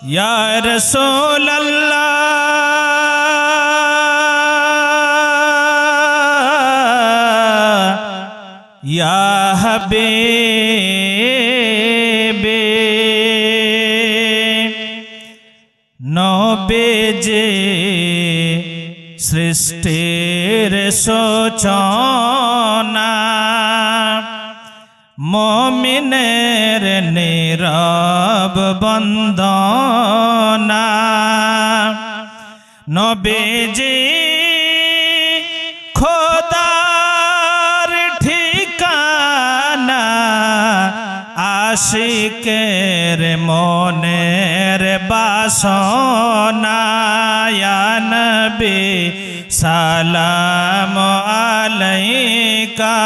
या रसूल अल्लाह या हबीबे नबी जे सृष्टिर सूचना मोमिनेर नीरब बंदना नबीजी खोदार ठिकाना आशिकेर मोनेर बासना या नबी सलाम अलैका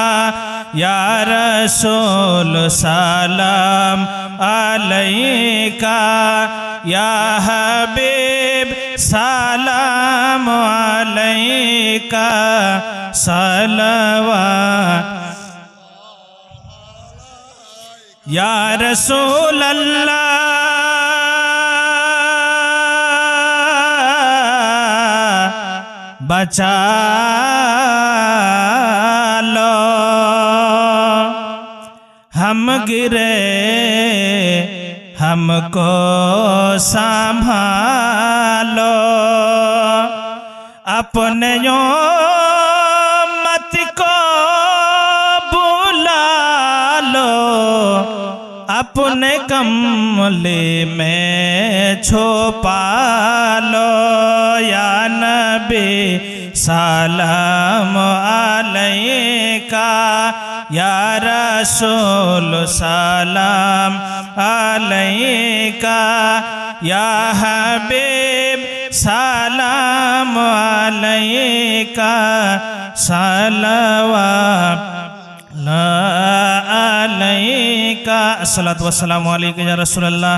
या रसूल सलाम अलैका या हबीब सलाम अलैका सलवात या रसूल अल्लाह बचा लो हम गिरे हमको संभालो अपने उम्मत को बुला लो अपने कमले में छुपा लो या नबी सलाम अलैका या रसूल सलाम अलैका या हबीब सलाम अलैका सलवात अलैका अस्सलातु वस्सलामु अलैका या रसूलल्लाह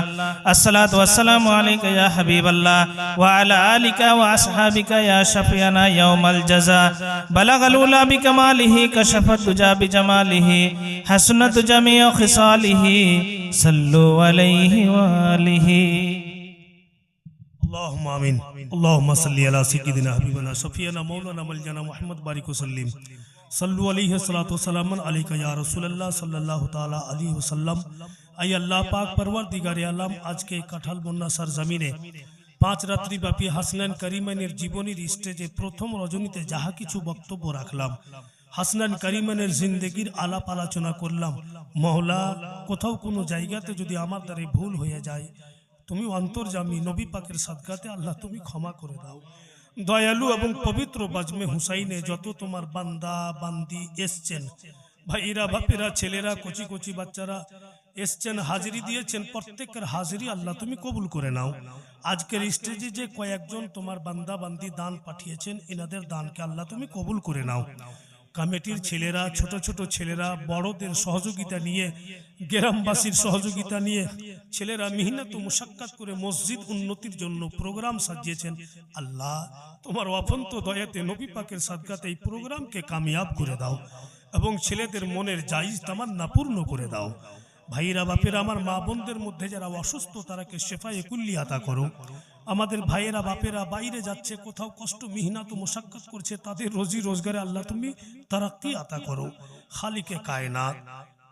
अस्सलातु वस्सलामु अलैका या हबीबल्लाह व अला आलिका व अस्हाबिका या शफियाना यौमल जज़ा बलगल उला बिकमालिही कशफत दुजा बिजमालिही हसनत जमीउ खिसालिही सल्लु अलैहि व आलिहि अल्लाहुम्मा आमीन अल्लाहुम्मा सल्ली अला सय्यिदिना हबीबना शफीना मौलाना मौलाना मुहम्मद बारिक वसल्लिम सल्लु अलैहि सलातो सलामन अलैका या रसूलल्लाह सल्लल्लाहु ताला अलैहि वसल्लम। आय अल्लाह पाक परवरदिगारे आलम आज के काठाल बन्ना सरजमिने 5 रात्रि व्यापी हासनान करीमाনের জীবনের স্টেজে প্রথম রজনীতে যাহা কিছু বক্তব্য রাখলাম হাসনান করিমের জিন্দেগীর আলাপ আলোচনা করলাম। মওলা কোথাও কোনো জায়গাতে যদি আমার দ্বারা ভুল হয়ে যায় তুমি অন্তর্যামী নবী পাকের সাদকাতে আল্লাহ তুমি ক্ষমা করে দাও। দয়ালু এবং পবিত্র বাজমে হুসাইনে যত তোমার বান্দা বান্দি এসছেন ভাইরা বাপেরা ছেলেরা কচি কচি বাচ্চারা এসছেন হাজিরি দিয়েছেন প্রত্যেকের হাজিরি আল্লাহ তুমি কবুল করে নাও। আজকের স্টেজে যে কয়েকজন তোমার বান্দা বান্দি দান পাঠিয়েছেন এনাদের দানকে আল্লাহ তুমি কবুল করে নাও। কমিটির ছেলেরা ছোট ছোট ছেলেরা বড়দের সহযোগিতা নিয়ে গ্রামবাসীর সহযোগিতা নিয়ে ছেলেরা মেহনত ও মুশাক্কাত করে মসজিদ উন্নতির জন্য প্রোগ্রাম সাজিয়েছেন আল্লাহ তোমার অফন্ত দয়াতে নবী পাকের সাদকাতে এই প্রোগ্রামকে কামিয়াব করে দাও এবং ছেলেদের মনের জায়েজ তামান্না পূর্ণ করে দাও। ভাইরা বাপেরা আমার মা বোনদের মধ্যে যারা অসুস্থ তারাকে শেফায়ে কুল্লি আতা করো। আমাদের ভাইয়েরা বাপেরা বাইরে যাচ্ছে কোথাও কষ্ট মেহনত ও মুশাক্কাত করছে তাদের রোজি রোজগারে আল্লাহ তুমি তারাক্কি আতা করো। খালিকে কায়নাত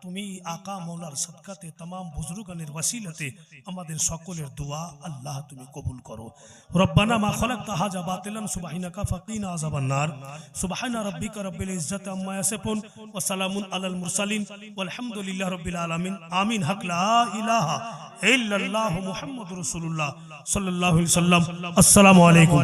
তুমি আকা মৌলার সদকাতে तमाम বুজুর্গানের ওসিলাতে আমাদের সকলের দোয়া আল্লাহ তুমি কবুল করো। রব্বানা মা খলাকতা হাজা বাতিলান সুবহানাকা ফাকিনা আযাবান নার সুবহানা রাব্বিকা রাব্বিল ইজ্জাতি আম্মা ইয়াসিফুন ওয়া সালামুন আলাল মুরসালিন ওয়ালহামদুলিল্লাহি রাব্বিল আলামিন আমিন। হক লা ইলাহা ইল্লাল্লাহু মুহাম্মাদুর রাসূলুল্লাহ সাল্লাল্লাহু আলাইহি ওয়াসাল্লাম। আসসালামু আলাইকুম।